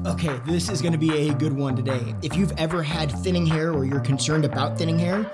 Okay, this is gonna be a good one today. If you've ever had thinning hair or you're concerned about thinning hair,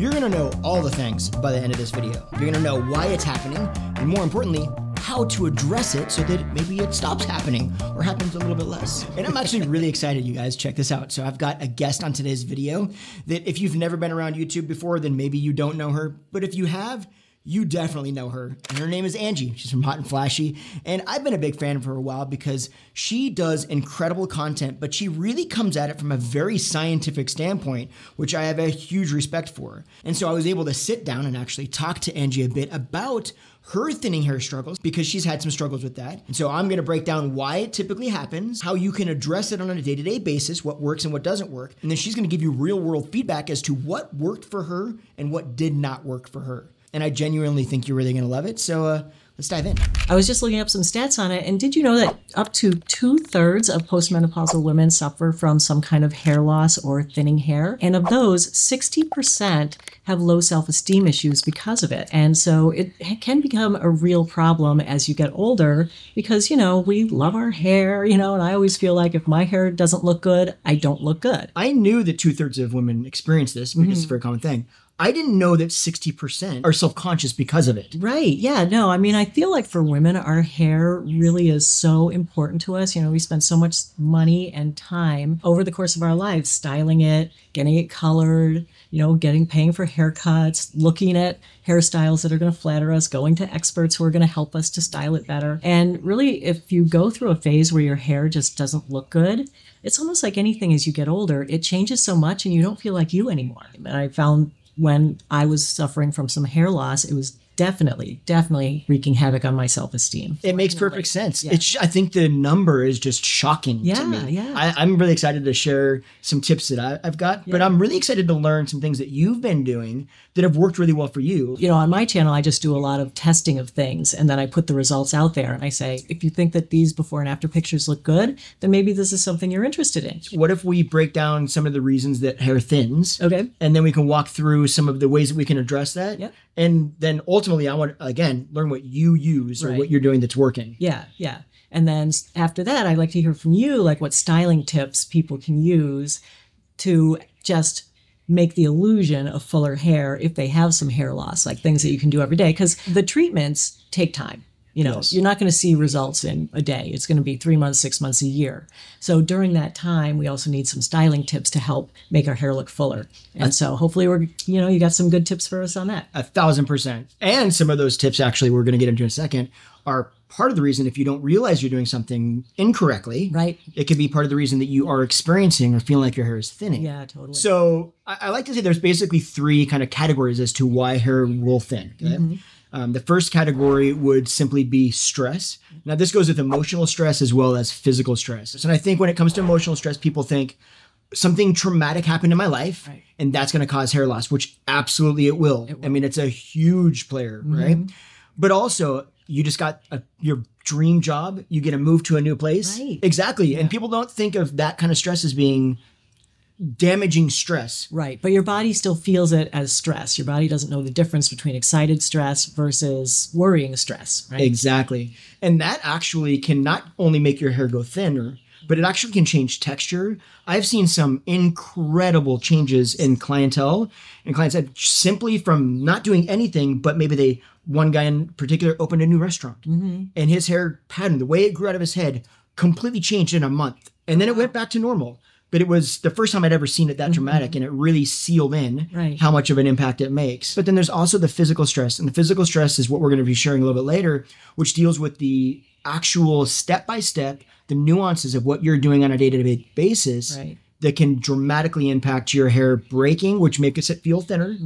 you're gonna know all the things by the end of this video. You're gonna know why it's happening, and more importantly, how to address it so that maybe it stops happening or happens a little bit less. And I'm actually really excited, you guys. Check this out. So I've got a guest on today's video that if you've never been around YouTube before, then maybe you don't know her. But if you have, you definitely know her. And her name is Angie. She's from HotandFlashy. And I've been a big fan of her for a while because she does incredible content, but she really comes at it from a very scientific standpoint, which I have a huge respect for. And so I was able to sit down and actually talk to Angie a bit about her thinning hair struggles because she's had some struggles with that. And so I'm gonna break down why it typically happens, how you can address it on a day-to-day basis, what works and what doesn't work. And then she's gonna give you real-world feedback as to what worked for her and what did not work for her. And I genuinely think you're really gonna love it. So let's dive in. I was just looking up some stats on it, and did you know that up to 2/3 of postmenopausal women suffer from some kind of hair loss or thinning hair? And of those, 60% have low self-esteem issues because of it. And so it can become a real problem as you get older because, you know, we love our hair, you know, and I always feel like if my hair doesn't look good, I don't look good. I knew that 2/3 of women experience this because it's a very common thing. I didn't know that 60% are self-conscious because of it. Right. Yeah. No, I mean, I feel like for women, our hair really is so important to us. You know, we spend so much money and time over the course of our lives styling it, getting it colored, you know, paying for haircuts, looking at hairstyles that are going to flatter us, going to experts who are going to help us to style it better. And really, if you go through a phase where your hair just doesn't look good, it's almost like anything as you get older, it changes so much and you don't feel like you anymore. And I found when I was suffering from some hair loss, it was definitely wreaking havoc on my self-esteem. It makes perfect sense. Yeah. I think the number is just shocking to me. Yeah. I'm really excited to share some tips that I've got, but I'm really excited to learn some things that you've been doing that have worked really well for you. You know, on my channel, I just do a lot of testing of things, and then I put the results out there, and I say, if you think that these before and after pictures look good, then maybe this is something you're interested in. What if we break down some of the reasons that hair thins? Okay. And then we can walk through some of the ways that we can address that. Yep. And then ultimately, I want to, again, learn what you use or what you're doing that's working. Yeah. And then after that, I'd like to hear from you, like what styling tips people can use to just make the illusion of fuller hair if they have some hair loss, like things that you can do every day. Because the treatments take time. You know, You're not going to see results in a day. It's going to be 3 months, 6 months, a year. So during that time, we also need some styling tips to help make our hair look fuller. And so hopefully you got some good tips for us on that. 1,000%. And some of those tips actually we're going to get into in a second are part of the reason if you don't realize you're doing something incorrectly, right? It could be part of the reason that you are experiencing or feeling like your hair is thinning. Yeah, totally. So I like to say there's basically 3 kind of categories as to why hair will thin. Okay? The first category would simply be stress. Now, this goes with emotional stress as well as physical stress. And I think when it comes to emotional stress, people think something traumatic happened in my life, and that's going to cause hair loss, which absolutely it will. I mean, it's a huge player, right? But also, you just got your dream job. You get to move to a new place. Right. Exactly. Yeah. And people don't think of that kind of stress as being damaging stress. Right. But your body still feels it as stress. Your body doesn't know the difference between excited stress versus worrying stress, right? Exactly. And that actually can not only make your hair go thinner, but it actually can change texture. I've seen some incredible changes in clientele and clients that simply from not doing anything, but maybe one guy in particular opened a new restaurant and his hair pattern, the way it grew out of his head completely changed in a month. And then it went back to normal. But it was the first time I'd ever seen it that dramatic, and it really sealed in how much of an impact it makes. But then there's also the physical stress. And the physical stress is what we're going to be sharing a little bit later, which deals with the actual step-by-step, the nuances of what you're doing on a day-to-day basis that can dramatically impact your hair breaking, which makes it feel thinner,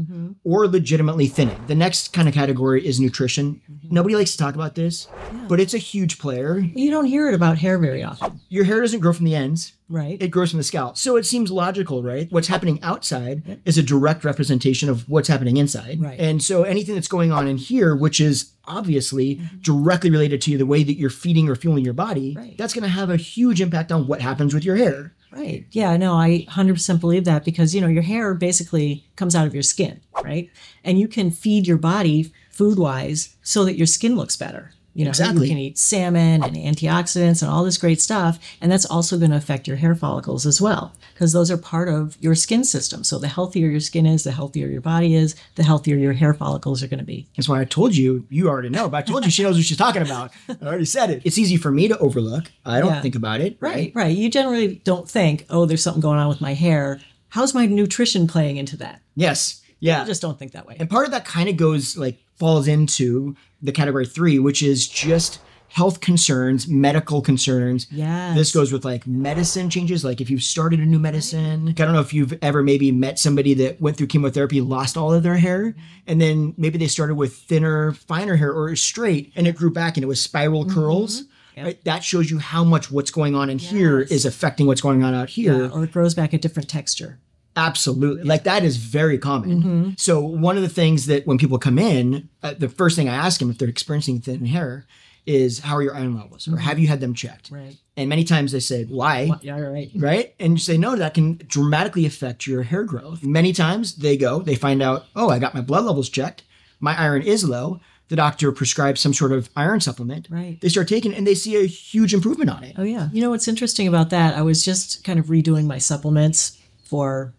or legitimately thinning. The next kind of category is nutrition. Nobody likes to talk about this, but it's a huge player. You don't hear it about hair very often. Your hair doesn't grow from the ends. Right. It grows from the scalp. So it seems logical, right? What's happening outside is a direct representation of what's happening inside. Right. And so anything that's going on in here, which is obviously directly related to the way that you're feeding or fueling your body, that's going to have a huge impact on what happens with your hair. Right. Yeah, no, I 100% believe that because, you know, your hair basically comes out of your skin, right? And you can feed your body food-wise so that your skin looks better. You know, Exactly. you can eat salmon and antioxidants and all this great stuff. And that's also going to affect your hair follicles as well, because those are part of your skin system. So the healthier your skin is, the healthier your body is, the healthier your hair follicles are going to be. That's why I told you, you already know, but I told you she knows what she's talking about. I already said it. It's easy for me to overlook. I don't think about it. Right. Right. You generally don't think, oh, there's something going on with my hair. How's my nutrition playing into that? Yes. Yeah. I just don't think that way. And part of that kind of goes falls into the category 3, which is just health concerns, medical concerns. Yes. This goes with medicine changes. Like if you've started a new medicine, I don't know if you've ever maybe met somebody that went through chemotherapy, lost all of their hair, and then maybe they started with thinner, finer hair or straight, and it grew back and it was spiral curls. Yep. Right? That shows you how much what's going on in here is affecting what's going on out here. Yeah, or it grows back a different texture. Absolutely. That is very common. So one of the things that when people come in, the first thing I ask them if they're experiencing thin hair is, how are your iron levels? Or have you had them checked? Right. And many times they say, why? Yeah, right. Right? And you say, no, that can dramatically affect your hair growth. Many times they find out, oh, I got my blood levels checked. My iron is low. The doctor prescribes some sort of iron supplement. Right. They start taking it and they see a huge improvement on it. Oh, yeah. You know what's interesting about that? I was just kind of redoing my supplements for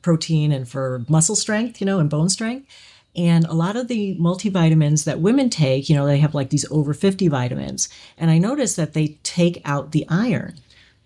protein and for muscle strength, and bone strength. And a lot of the multivitamins that women take, they have these over 50 vitamins. And I noticed that they take out the iron.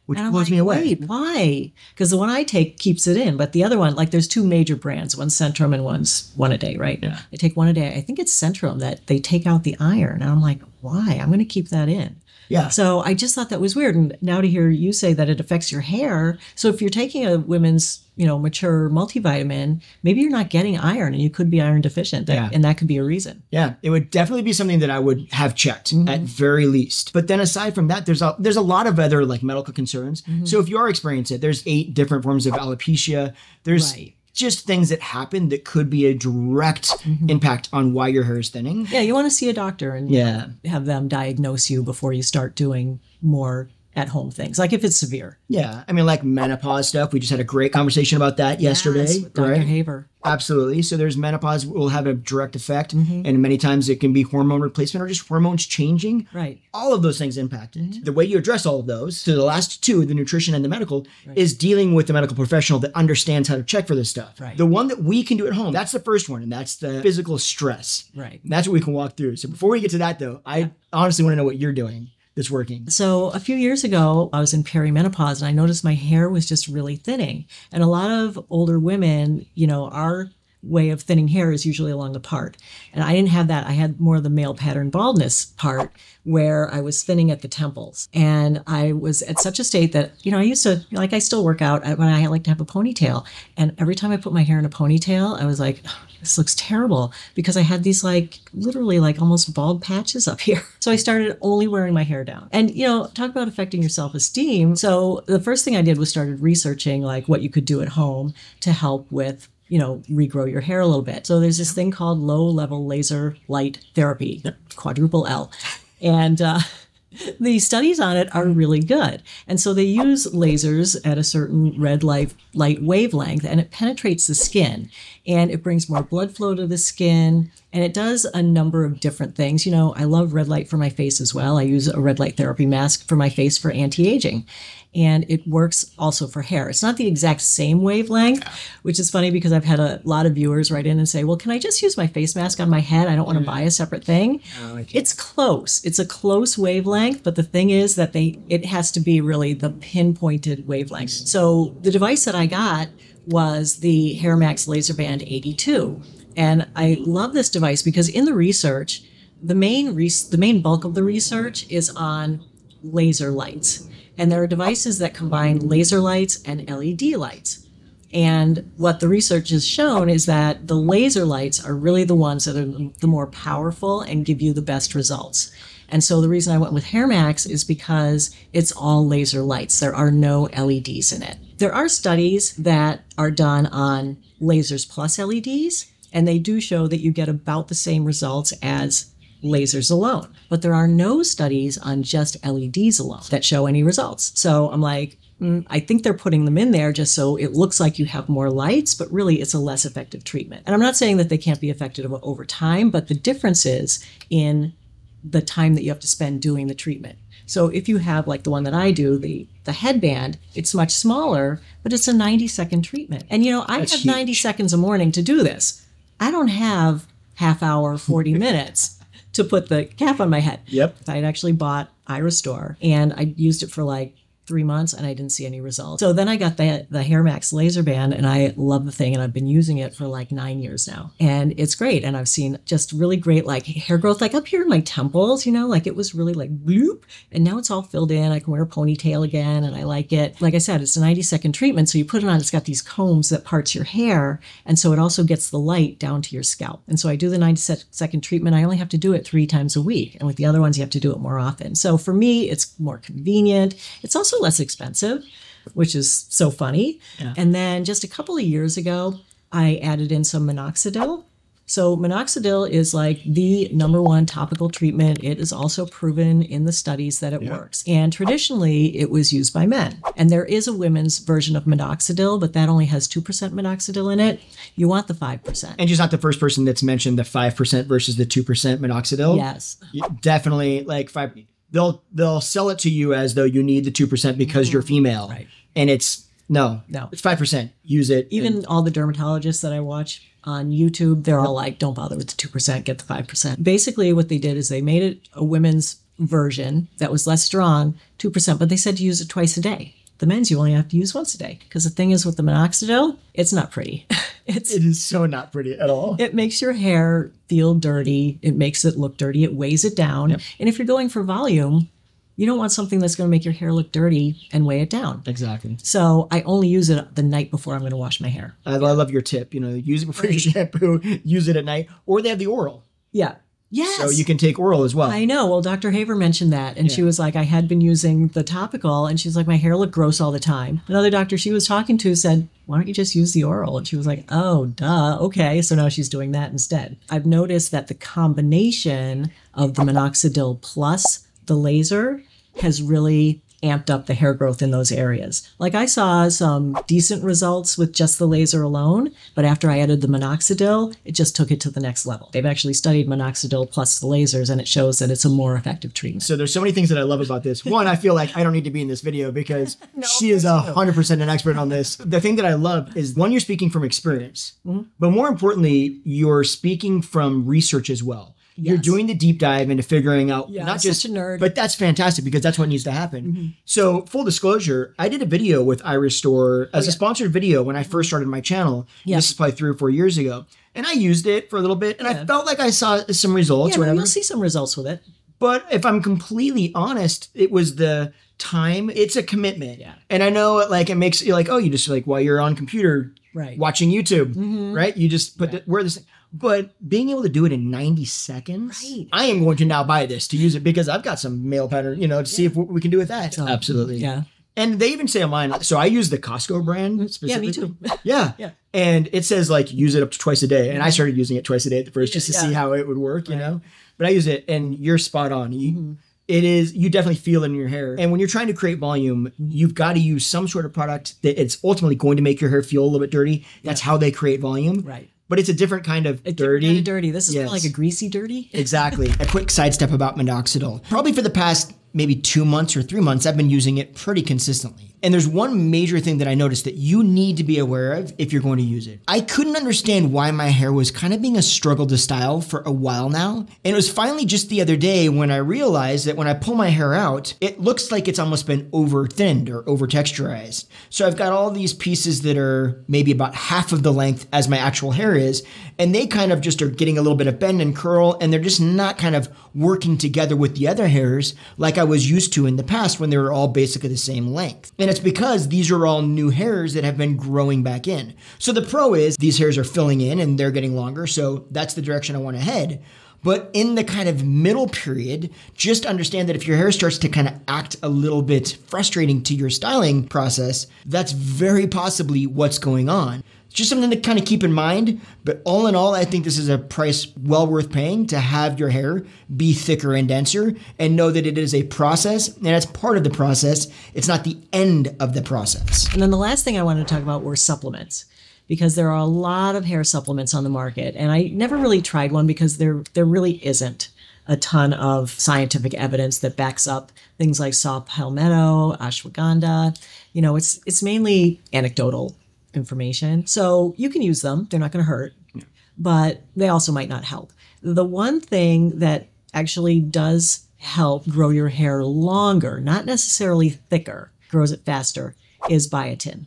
Which blows me away. Wait, why? Because the one I take keeps it in, but the other one, there's two major brands, one's Centrum and one's one a day, right? Yeah. They take one a day. I think it's Centrum that they take out the iron. And I'm like, why? I'm going to keep that in. Yeah. So I just thought that was weird. And now to hear you say that it affects your hair. So if you're taking a women's, mature multivitamin, maybe you're not getting iron and you could be iron deficient. And that could be a reason. Yeah. It would definitely be something that I would have checked at very least. But then aside from that, there's a lot of other medical concerns. So if you are experiencing it, there's 8 different forms of alopecia. There's just things that happen that could be a direct impact on why your hair is thinning. Yeah, you want to see a doctor and have them diagnose you before you start doing more at-home things, if it's severe. Yeah, I mean, menopause stuff. We just had a great conversation about that yesterday. With Dr. Haver. Absolutely. So there's menopause will have a direct effect, and many times it can be hormone replacement or just hormones changing. Right. All of those things impact it. The way you address all of those, so the last 2, the nutrition and the medical, is dealing with the medical professional that understands how to check for this stuff. Right. The one that we can do at home, that's the first one, and that's the physical stress. Right. And that's what we can walk through. So before we get to that, though, I honestly want to know what you're doing that's working. So a few years ago, I was in perimenopause and I noticed my hair was just really thinning. And a lot of older women, our way of thinning hair is usually along the part. And I didn't have that. I had more of the male pattern baldness part where I was thinning at the temples. And I was at such a state that, I used to, I still work out when I like to have a ponytail. And every time I put my hair in a ponytail, I was like, oh, this looks terrible, because I had these literally almost bald patches up here. So I started only wearing my hair down. And, talk about affecting your self-esteem. So the first thing I did was started researching what you could do at home to help with regrow your hair a little bit. So there's this thing called low-level laser light therapy, quadruple L. And the studies on it are really good. And so they use lasers at a certain red light wavelength, and it penetrates the skin, and it brings more blood flow to the skin, and it does a number of different things. I love red light for my face as well. I use a red light therapy mask for my face for anti-aging. And it works also for hair. It's not the exact same wavelength, which is funny because I've had a lot of viewers write in and say, well, can I just use my face mask on my head? I don't want to buy a separate thing. It's close. It's a close wavelength, but the thing is that it has to be really the pinpointed wavelength. So the device that I got was the HairMax Laser Band 82. And I love this device because in the research, the main bulk of the research is on laser lights. And there are devices that combine laser lights and LED lights. And what the research has shown is that the laser lights are really the ones that are the more powerful and give you the best results. And so the reason I went with HairMax is because it's all laser lights. There are no LEDs in it. There are studies that are done on lasers plus LEDs, and they do show that you get about the same results as lasers alone. But there are no studies on just LEDs alone that show any results. So I'm like, I think they're putting them in there just so it looks like you have more lights, but really it's a less effective treatment. And I'm not saying that they can't be effective over time, but the difference is in the time that you have to spend doing the treatment. So if you have like the one that I do, the headband, it's much smaller, but it's a 90-second treatment. And I have 90 seconds a morning to do this. I don't have half hour, 40 minutes to put the cap on my head. Yep. I had actually bought Iris Store and I used it for like 3 months and I didn't see any results. So then I got the Hair Max laser band and I love the thing and I've been using it for like 9 years now. And it's great. And I've seen just really great like hair growth, like up here in my temples, like it was really like bloop. And now it's all filled in. I can wear a ponytail again and I like it. Like I said, it's a 90-second treatment. So you put it on, it's got these combs that parts your hair. And so it also gets the light down to your scalp. And so I do the 90-second treatment. I only have to do it 3 times a week. And with the other ones, you have to do it more often. So for me, it's more convenient. It's also less expensive, which is so funny. Yeah. And then just a couple of years ago, I added in some minoxidil. So minoxidil is like the #1 topical treatment. It is also proven in the studies that it works. And traditionally, it was used by men. And there is a women's version of minoxidil, but that only has 2% minoxidil in it. You want the 5%. And she's not the first person that's mentioned the 5% versus the 2% minoxidil. Yes. Definitely like 5. They'll sell it to you as though you need the 2% because you're female. Right. And it's no, it's 5%. Use it. Even all the dermatologists that I watch on YouTube, they're all like, don't bother with the 2%, get the 5%. Basically what they did is they made it a women's version that was less strong, 2%, but they said to use it twice a day. The men's you only have to use once a day. Because the thing is with the minoxidil, it's not pretty. It is so not pretty at all. It makes your hair feel dirty. It makes it look dirty. It weighs it down. Yep. And if you're going for volume, you don't want something that's going to make your hair look dirty and weigh it down. Exactly. So I only use it the night before I'm going to wash my hair. I love your tip. Use it before you shampoo, use it at night. Or they have the oral. Yeah. Yes. So you can take oral as well. I know. Well, Dr. Haver mentioned that. And she was like, I had been using the topical. And she's like, my hair looked gross all the time. Another doctor she was talking to said, why don't you just use the oral? And she was like, oh, duh. Okay. So now she's doing that instead. I've noticed that the combination of the minoxidil plus the laser has really amped up the hair growth in those areas. Like I saw some decent results with just the laser alone, but after I added the minoxidil, it just took it to the next level. They've actually studied minoxidil plus the lasers and it shows that it's a more effective treatment. So there's so many things that I love about this. One, I feel like I don't need to be in this video because she is 100% an expert on this. The thing that I love is one, you're speaking from experience, but more importantly, you're speaking from research as well. Yes. You're doing the deep dive into figuring out not just such a nerd. But that's fantastic because that's what needs to happen. So full disclosure, I did a video with Iris Store as a sponsored video when I first started my channel. This is probably 3 or 4 years ago. And I used it for a little bit and I felt like I saw some results or whatever. You'll see some results with it. But if I'm completely honest, it was the time. It's a commitment. Yeah. And I know it makes you like, oh, you just like while you're on computer watching YouTube, right? You just put wear this thing. But being able to do it in 90 seconds, I am going to now buy this to use it because I've got some male pattern, to see if we can do with that. Absolutely. Yeah. And they even say on mine, so I use the Costco brand specifically. Yeah, me too. Yeah. And it says use it up to twice a day. And I started using it twice a day at the first just to see how it would work, you know. But I use it and you're spot on. It is, you definitely feel it in your hair. And when you're trying to create volume, you've got to use some sort of product that it's ultimately going to make your hair feel a little bit dirty. That's how they create volume. Right. But it's a different kind of dirty. This is more like a greasy dirty. Exactly. A quick sidestep about minoxidil. Probably for the past maybe 2 months or 3 months, I've been using it pretty consistently. And there's one major thing that I noticed that you need to be aware of if you're going to use it. I couldn't understand why my hair was kind of being a struggle to style for a while now. And it was finally just the other day when I realized that when I pull my hair out, it looks like it's almost been over thinned or over texturized. So I've got all these pieces that are maybe about half of the length as my actual hair is. And they kind of just are getting a little bit of bend and curl and they're just not kind of working together with the other hairs like I was used to in the past when they were all basically the same length. And it's because these are all new hairs that have been growing back in. So the pro is these hairs are filling in and they're getting longer. So that's the direction I want to head. But in the kind of middle period, just understand that if your hair starts to kind of act a little bit frustrating to your styling process, that's very possibly what's going on. It's just something to kind of keep in mind. But all in all, I think this is a price well worth paying to have your hair be thicker and denser and know that it is a process and it's part of the process. It's not the end of the process. And then the last thing I wanted to talk about were supplements, because there are a lot of hair supplements on the market. And I never really tried one because there really isn't a ton of scientific evidence that backs up things like saw palmetto, ashwagandha. You know, it's mainly anecdotal information. So you can use them. They're not going to hurt, but they also might not help. The one thing that actually does help grow your hair longer, not necessarily thicker, grows it faster, is biotin.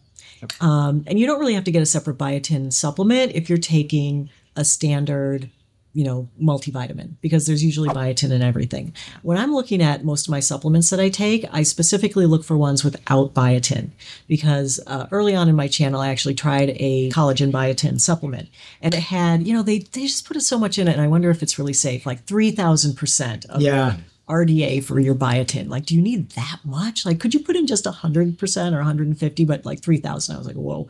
And you don't really have to get a separate biotin supplement if you're taking a standard, you know, multivitamin, because there's usually biotin in everything. When I'm looking at most of my supplements that I take, I specifically look for ones without biotin, because early on in my channel, I actually tried a collagen biotin supplement, and it had, you know, they just put so much in it, and I wonder if it's really safe, like 3,000% of RDA for your biotin. Like, do you need that much? Like, could you put in just 100% or 150, but like 3,000? I was like, whoa.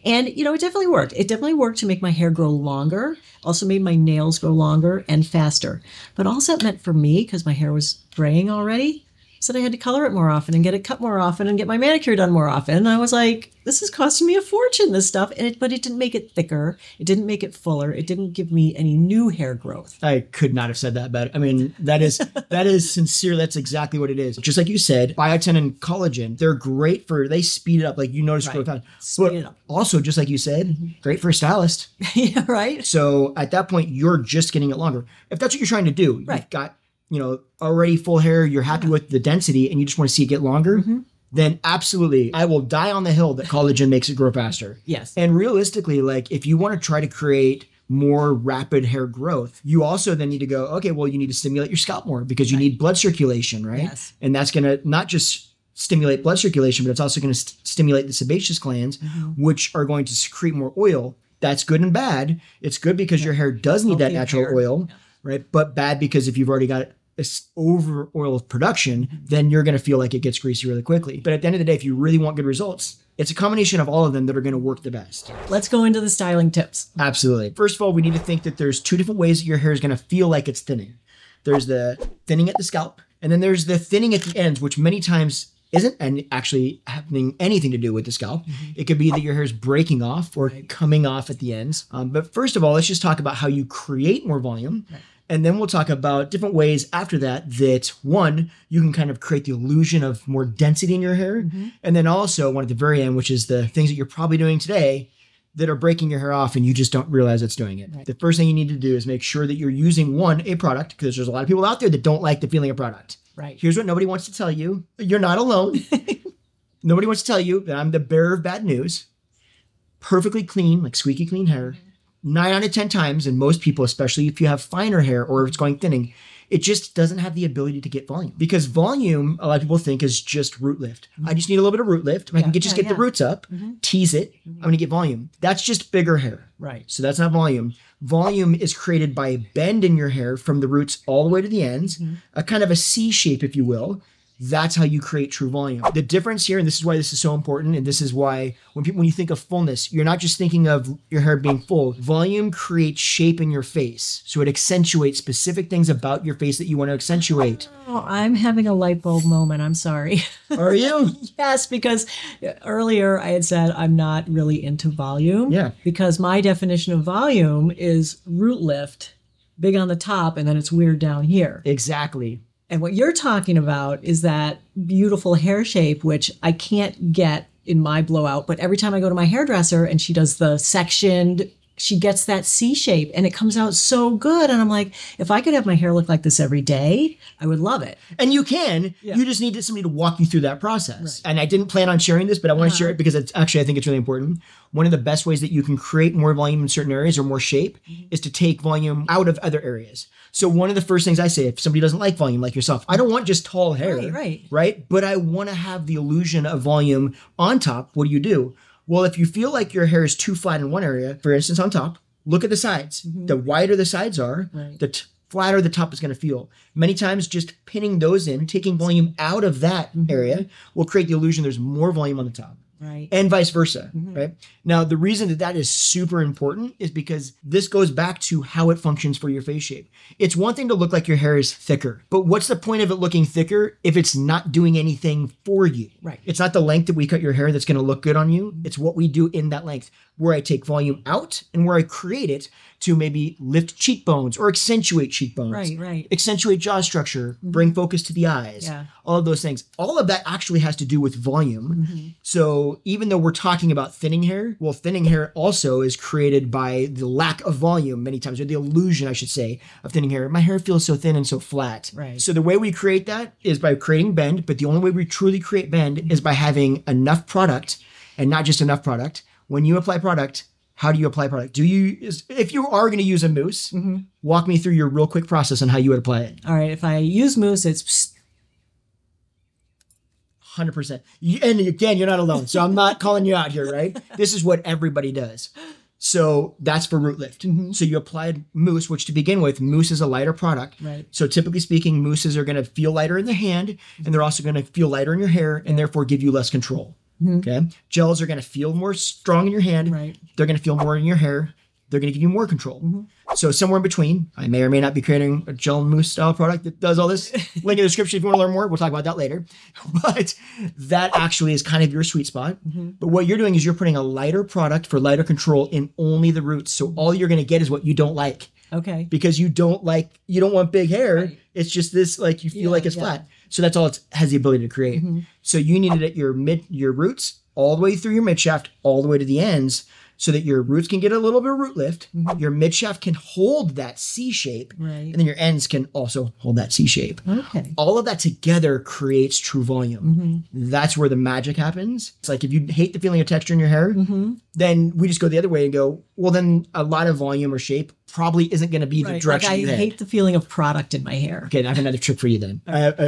And, you know, it definitely worked. It definitely worked to make my hair grow longer, also made my nails grow longer and faster. But also it meant for me, because my hair was graying already, said I had to color it more often and get it cut more often and get my manicure done more often. And I was like, this is costing me a fortune, this stuff. But it didn't make it thicker. It didn't make it fuller. It didn't give me any new hair growth. I could not have said that better. I mean, that is sincere. That's exactly what it is. Just like you said, biotin and collagen, they're great they speed it up. Like you notice growth time. Speed it up. Also, just like you said, great for a stylist. Yeah, right. So at that point, you're just getting it longer. If that's what you're trying to do, you've got, you know, already full hair, you're happy with the density, and you just want to see it get longer, then absolutely, I will die on the hill that collagen makes it grow faster. Yes. And realistically, like if you want to try to create more rapid hair growth, you also then need to go, okay, well, you need to stimulate your scalp more because you need blood circulation, right? Yes. And that's going to not just stimulate blood circulation, but it's also going to stimulate the sebaceous glands, which are going to secrete more oil. That's good and bad. It's good because your hair does need that natural oil, right? But bad because if you've already got this over oil production, then you're going to feel like it gets greasy really quickly. But at the end of the day, if you really want good results, it's a combination of all of them that are going to work the best. Let's go into the styling tips. Absolutely. First of all, we need to think that there's two different ways that your hair is going to feel like it's thinning. There's the thinning at the scalp, and then there's the thinning at the ends, which many times isn't actually having anything to do with the scalp. It could be that your hair is breaking off or coming off at the ends. But first of all, let's just talk about how you create more volume. And then we'll talk about different ways after that one, you can kind of create the illusion of more density in your hair. And then also one at the very end, which is the things that you're probably doing today that are breaking your hair off and you just don't realize it's doing it. The first thing you need to do is make sure that you're using a product, because there's a lot of people out there that don't like the feeling of product. Here's what nobody wants to tell you. You're not alone. Nobody wants to tell you that I'm the bearer of bad news. Perfectly clean, like squeaky clean hair. 9 out of 10 times, and most people, especially if you have finer hair or if it's going thinning, it just doesn't have the ability to get volume. Because volume, a lot of people think, is just root lift. I just need a little bit of root lift. I can get the roots up, tease it, I'm going to get volume. That's just bigger hair. So that's not volume. Volume is created by a bend in your hair from the roots all the way to the ends, a kind of a C shape, if you will. That's how you create true volume. The difference here, and this is why this is so important, and this is why when you think of fullness, you're not just thinking of your hair being full. Volume creates shape in your face. So it accentuates specific things about your face that you want to accentuate. Oh, I'm having a light bulb moment. I'm sorry. Are you? Yes, because earlier I had said I'm not really into volume. Because my definition of volume is root lift, big on the top, and then it's weird down here. Exactly. And what you're talking about is that beautiful hair shape, which I can't get in my blowout. But every time I go to my hairdresser and she does the sectioned, she gets that C shape and it comes out so good. And I'm like, if I could have my hair look like this every day, I would love it. And you can. You just need somebody to walk you through that process. And I didn't plan on sharing this, but I want to share it because I think it's really important. One of the best ways that you can create more volume in certain areas or more shape is to take volume out of other areas. So one of the first things I say, if somebody doesn't like volume like yourself, I don't want just tall hair, right? But I want to have the illusion of volume on top. What do? Well, if you feel like your hair is too flat in one area, for instance, on top, look at the sides. The wider the sides are, the flatter the top is going to feel. Many times just pinning those in, taking volume out of that area will create the illusion there's more volume on the top. And vice versa, right? Now, the reason that is super important is because this goes back to how it functions for your face shape. It's one thing to look like your hair is thicker, but what's the point of it looking thicker if it's not doing anything for you? It's not the length that we cut your hair that's going to look good on you. It's what we do in that length, where I take volume out and where I create it. to maybe lift cheekbones or accentuate cheekbones. Right. Accentuate jaw structure, bring focus to the eyes. Yeah. All of those things. All of that actually has to do with volume. So even though we're talking about thinning hair, well, thinning hair also is created by the lack of volume many times, or the illusion, I should say, of thinning hair. My hair feels so thin and so flat. Right. So the way we create that is by creating bend, but the only way we truly create bend is by having enough product, and not just enough product. When you apply product, how do you apply product? If you are going to use a mousse, walk me through your real quick process on how you would apply it. All right. If I use mousse, it's 100%. And again, you're not alone. So I'm not calling you out here, right? This is what everybody does. So that's for root lift. So you applied mousse, which to begin with, mousse is a lighter product. Right. So typically speaking, mousses are going to feel lighter in the hand, and they're also going to feel lighter in your hair, and therefore give you less control. Okay. Gels are going to feel more strong in your hand. Right. They're going to feel more in your hair. They're going to give you more control. So somewhere in between, I may or may not be creating a gel and mousse style product that does all this. Link in the description if you want to learn more. We'll talk about that later. But that actually is kind of your sweet spot. But what you're doing is you're putting a lighter product for lighter control in only the roots. So all you're going to get is what you don't like. Okay. Because you don't want big hair. Right. It's just this, like, you feel like it's flat. So that's all it has the ability to create. So you need it at your roots, all the way through your mid shaft, all the way to the ends, so that your roots can get a little bit of root lift. Your mid shaft can hold that C shape. Right. And then your ends can also hold that C shape. Okay. All of that together creates true volume. That's where the magic happens. It's like if you hate the feeling of texture in your hair, then we just go the other way and go, well, then a lot of volume or shape probably isn't going to be the direction you I head. hate the feeling of product in my hair. Okay, I have another trick for you then.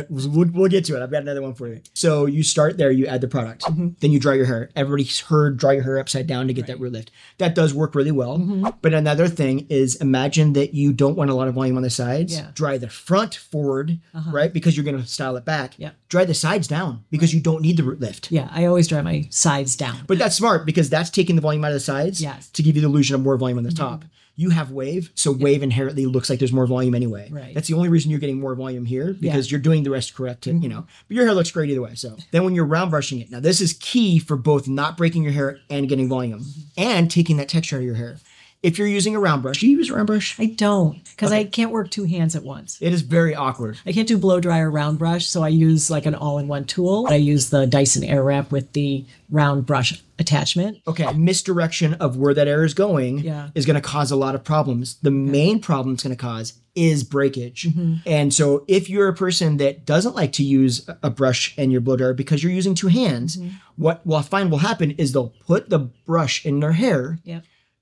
We'll get to it. I've got another one for you. So you start there, you add the product, then you dry your hair. Everybody's heard dry your hair upside down to get that root lift. That does work really well. But another thing is, imagine that you don't want a lot of volume on the sides. Yeah. Dry the front forward, right? Because you're going to style it back. Yeah. Dry the sides down because you don't need the root lift. Yeah, I always dry my sides down. But that's smart because that's taking the volume out of the sides to give you the illusion of more volume on the top. You have wave, so wave inherently looks like there's more volume anyway. Right. That's the only reason you're getting more volume here, because you're doing the rest correct, but your hair looks great either way. So then when you're round brushing it, now this is key for both not breaking your hair and getting volume and taking that texture out of your hair. If you're using a round brush, do you use a round brush? I don't, because I can't work two hands at once. It is very awkward. I can't do blow dry or round brush, so I use like an all-in-one tool. I use the Dyson Airwrap with the round brush attachment. Okay, misdirection of where that air is going is going to cause a lot of problems. The main problem it's going to cause is breakage. And so if you're a person that doesn't like to use a brush and your blow dryer because you're using two hands, what we'll find will happen is they'll put the brush in their hair,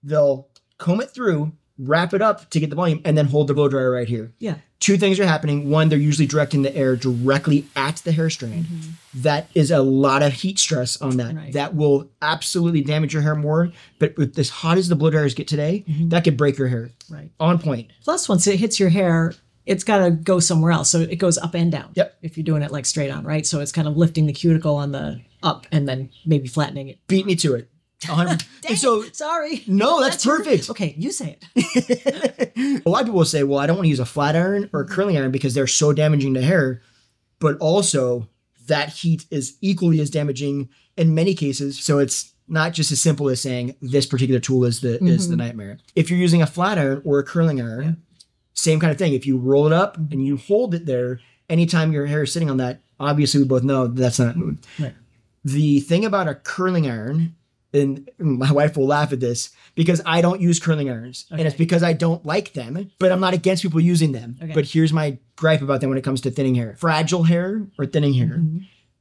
they'll comb it through, wrap it up to get the volume, and then hold the blow dryer right here. Yeah. Two things are happening. One, they're usually directing the air directly at the hair strand. That is a lot of heat stress on that. Right. That will absolutely damage your hair more. But with as hot as the blow dryers get today, that could break your hair. Right. On point. Plus, once it hits your hair, it's got to go somewhere else. So it goes up and down. Yep. If you're doing it like straight on, right? So it's kind of lifting the cuticle on the up and then maybe flattening it. Beat me to it. 100%. So sorry. No, that's perfect. Okay, you say it. A lot of people will say, well, I don't want to use a flat iron or a curling iron because they're so damaging to hair. But also, that heat is equally as damaging in many cases. So it's not just as simple as saying this particular tool is the nightmare. If you're using a flat iron or a curling iron, same kind of thing. If you roll it up and you hold it there, anytime your hair is sitting on that, obviously we both know that's not moving. Right. The thing about a curling iron, and my wife will laugh at this because I don't use curling irons. And it's because I don't like them, but I'm not against people using them. But here's my gripe about them when it comes to thinning hair. Fragile hair or thinning hair.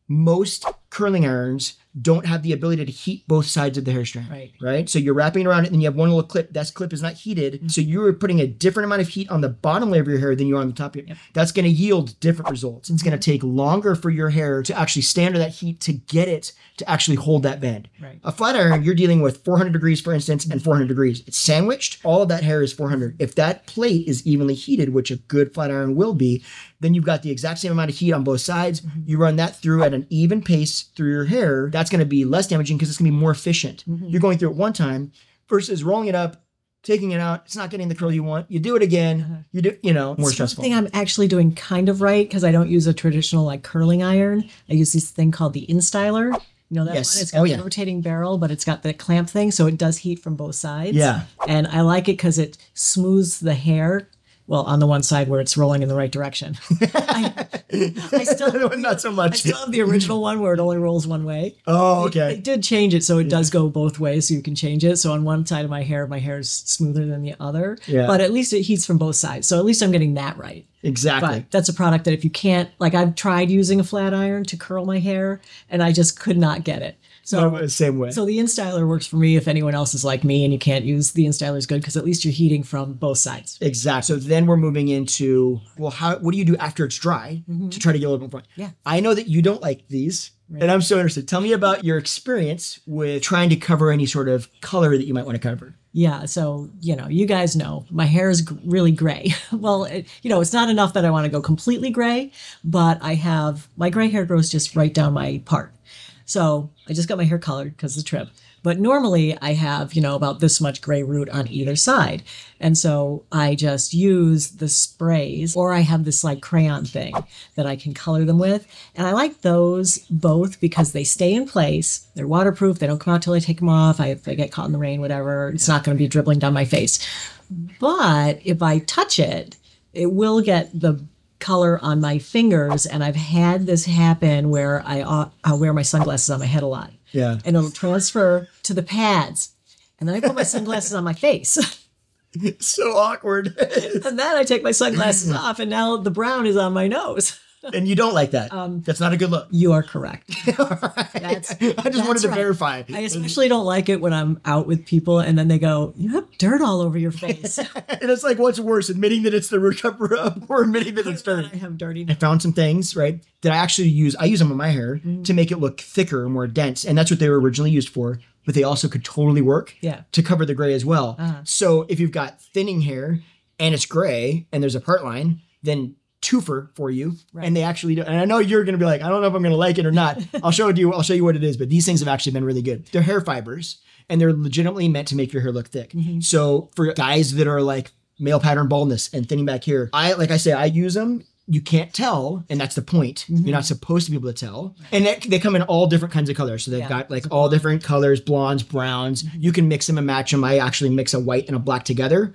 Most curling irons don't have the ability to heat both sides of the hair strand. Right? So you're wrapping it around it and you have one little clip. That clip is not heated. So you're putting a different amount of heat on the bottom layer of your hair than you are on the top of your hair. That's going to yield different results. It's going to take longer for your hair to actually stand under that heat to get it to actually hold that bend. A flat iron, you're dealing with 400 degrees, for instance, and 400 degrees. It's sandwiched. All of that hair is 400. If that plate is evenly heated, which a good flat iron will be, then you've got the exact same amount of heat on both sides. You run that through at an even pace through your hair. That's going to be less damaging because it's going to be more efficient. You're going through it one time versus rolling it up, taking it out. It's not getting the curl you want. You do it again. You do, more stressful. Something I'm actually doing kind of right because I don't use a traditional like curling iron. I use this thing called the InStyler. You know that Yes. one? It's got the rotating barrel, but it's got the clamp thing, so it does heat from both sides. Yeah. And I like it because it smooths the hair. Well, on the one side where it's rolling in the right direction. I still not so much. I still have the original one where it only rolls one way. Oh, okay. They did change it so it does go both ways, so you can change it. So on one side of my hair is smoother than the other. Yeah. But at least it heats from both sides. So at least I'm getting that right. Exactly. But that's a product that if you can't, like I've tried using a flat iron to curl my hair and I just could not get it. So same way. So the InStyler works for me if anyone else is like me and you can't use the InStyler is good because at least you're heating from both sides. Exactly. So then we're moving into, well, what do you do after it's dry to try to get a little bit more? Yeah. I know that you don't like these, and I'm so interested. Tell me about your experience with trying to cover any sort of color that you might want to cover. Yeah. So, you guys know my hair is really gray. Well, it's not enough that I want to go completely gray, but my gray hair grows just right down my part. So I just got my hair colored because of the trip. But normally I have, about this much gray root on either side. And so I just use the sprays, or I have this like crayon thing that I can color them with. And I like those both because they stay in place. They're waterproof. They don't come out till I take them off. If they get caught in the rain, whatever, it's not going to be dribbling down my face. But if I touch it, it will get the color on my fingers. And I've had this happen where I'll wear my sunglasses on my head a lot. Yeah. And it'll transfer to the pads. And then I put my sunglasses on my face. It's so awkward. And then I take my sunglasses off and now the brown is on my nose. And you don't like that. That's not a good look. You are correct. I just wanted to verify. I especially don't like it when I'm out with people and then they go, you have dirt all over your face. And it's like, what's worse, admitting that it's the root cover up or admitting that it's dirty? I have dirty. I found some things, right, that I actually use. I use them on my hair to make it look thicker and more dense. And that's what they were originally used for. But they also could totally work to cover the gray as well. So if you've got thinning hair and it's gray and there's a part line, then twofer for you. Right. And they actually do. And I know you're going to be like, I don't know if I'm going to like it or not. I'll show you what it is. But these things have actually been really good. They're hair fibers and they're legitimately meant to make your hair look thick. So for guys that are like male pattern baldness and thinning back here, I use them. You can't tell, and that's the point. You're not supposed to be able to tell. And they come in all different kinds of colors. So they've got like all different colors, blondes, browns. You can mix them and match them. I actually mix a white and a black together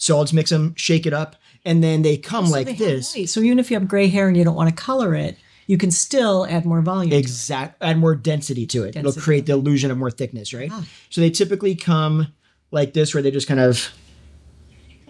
so I'll just mix them, shake it up, and then they come like this. So even if you have gray hair and you don't want to color it, you can still add more volume. Add more density to it. It'll create the illusion of more thickness, right? So they typically come like this, where they just kind of,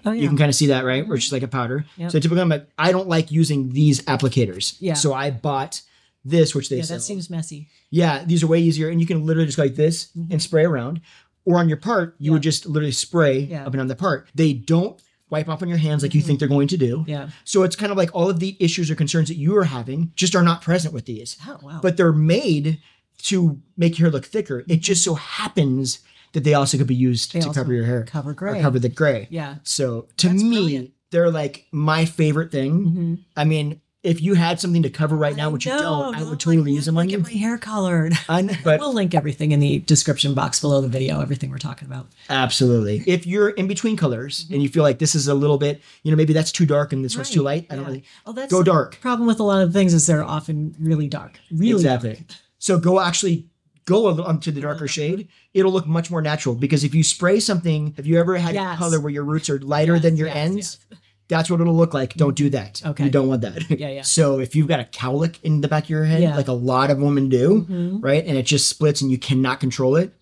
you can kind of see that, right? Where it's just like a powder. So typically, I don't like using these applicators. So I bought this, which they sell. That seems messy. Yeah, these are way easier. And you can literally just go like this and spray around. Or on your part, you would just literally spray up and on the part. They don't wipe off on your hands like you think they're going to do. So it's kind of like all of the issues or concerns that you are having just are not present with these. Oh, wow. But they're made to make your hair look thicker. It just so happens that they also could be used to cover your hair. Cover gray. Or cover the gray. Yeah. So to me, they're like my favorite thing. I mean, if you had something to cover right now, which you don't, I would totally use them on you. Get my hair colored. But we'll link everything in the description box below the video, everything we're talking about. Absolutely. If you're in between colors and you feel like this is a little bit, maybe that's too dark and this one's too light, I don't really, go dark. The problem with a lot of things is they're often really dark. Really dark. So go onto the darker shade. It'll look much more natural, because if you spray something, have you ever had a color where your roots are lighter than your ends? That's what it'll look like. Don't do that. Okay. You don't want that. So if you've got a cowlick in the back of your head, like a lot of women do, right? And it just splits and you cannot control it.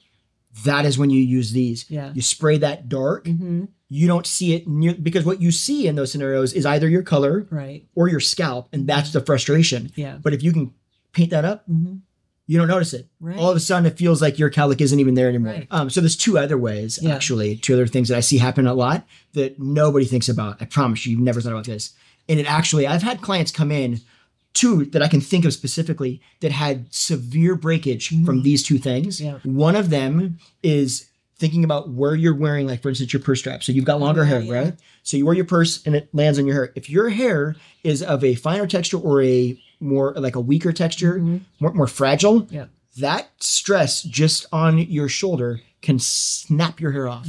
That is when you use these. You spray that dark. You don't see it because what you see in those scenarios is either your color or your scalp. And that's the frustration. But if you can paint that up, you don't notice it. All of a sudden, it feels like your cowlick isn't even there anymore. So there's two other ways, actually, two other things that I see happen a lot that nobody thinks about. I promise you've never thought about this. And I've had clients come in, two that I can think of specifically, that had severe breakage from these two things. One of them is thinking about where you're wearing, like, for instance, your purse strap. So you've got longer hair, right? So you wear your purse and it lands on your hair. If your hair is of a finer texture or a more like a weaker texture, more fragile, that stress just on your shoulder can snap your hair off.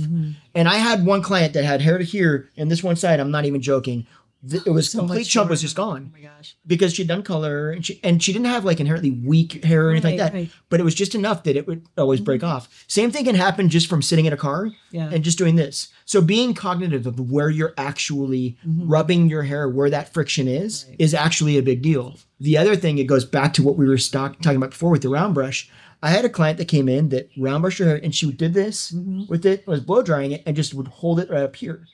And I had one client that had hair to here and this one side, I'm not even joking, it was So complete much chunk was shorter. just gone. Oh my gosh. Because she'd done color and she didn't have like inherently weak hair or anything like that, Right. but it was just enough that it would always break off. Same thing can happen just from sitting in a car Yeah. and just doing this. So being cognitive of where you're actually rubbing your hair, where that friction is actually a big deal. The other thing, it goes back to what we were talking about before with the round brush. I had a client that came in that round brushed her hair and she did this with it, was blow drying it and just would hold it right up here.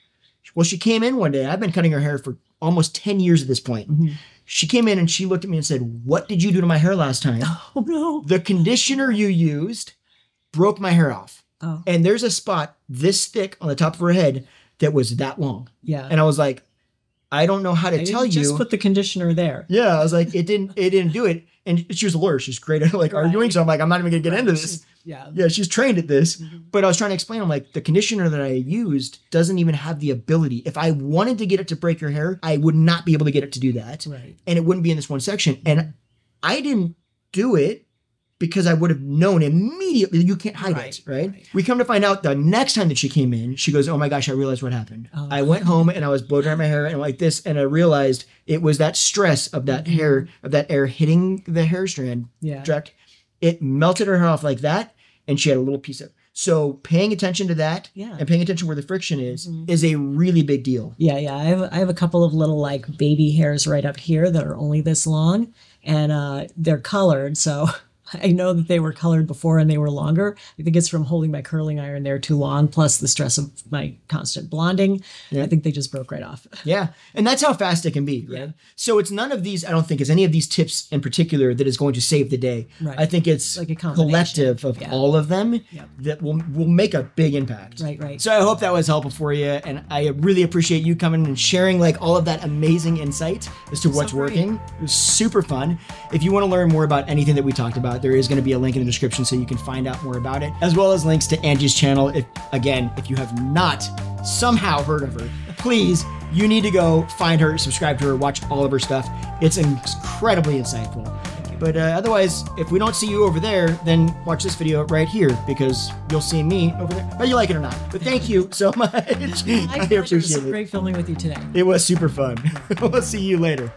Well, she came in one day. I've been cutting her hair for almost 10 years at this point. She came in and she looked at me and said, "What did you do to my hair last time?" Oh no. The conditioner you used broke my hair off. Oh. And there's a spot this thick on the top of her head that was that long. Yeah. And I was like, I don't know how to tell you. Just put the conditioner there. Yeah, I was like, it didn't do it. And she was a lawyer. She's great at like arguing. So I'm like, I'm not even gonna get into this. Yeah, she's trained at this. But I was trying to explain, I'm like, the conditioner that I used doesn't even have the ability. If I wanted to get it to break your hair, I would not be able to get it to do that. Right. And it wouldn't be in this one section. And I didn't do it because I would have known immediately you can't hide it, right? We come to find out the next time that she came in, she goes, "Oh my gosh, I realized what happened. I went home and I was blow drying my hair and like this, and I realized it was that stress of that hair, of that air hitting the hair strand. Direct. It melted her hair off like that, and she had a little piece of." So paying attention to that and paying attention where the friction is a really big deal. Yeah. I have a couple of little like baby hairs right up here that are only this long, and they're colored, so I know that they were colored before and they were longer. I think it's from holding my curling iron there too long, plus the stress of my constant blonding. I think they just broke right off. Yeah. And that's how fast it can be, right? So it's none of these, I don't think it's any of these tips in particular that is going to save the day. Right. I think it's like a collective of all of them that will make a big impact. Right. So I hope that was helpful for you. And I really appreciate you coming and sharing like all of that amazing insight as to what's working. It was super fun. If you want to learn more about anything that we talked about, there is going to be a link in the description so you can find out more about it, as well as links to Angie's channel. If you have not somehow heard of her, please, you need to go find her, subscribe to her, watch all of her stuff. It's incredibly insightful. But otherwise, if we don't see you over there, then watch this video right here because you'll see me over there, whether you like it or not. But thank you so much. I appreciate it. Great filming with you today. It was super fun. We'll see you later.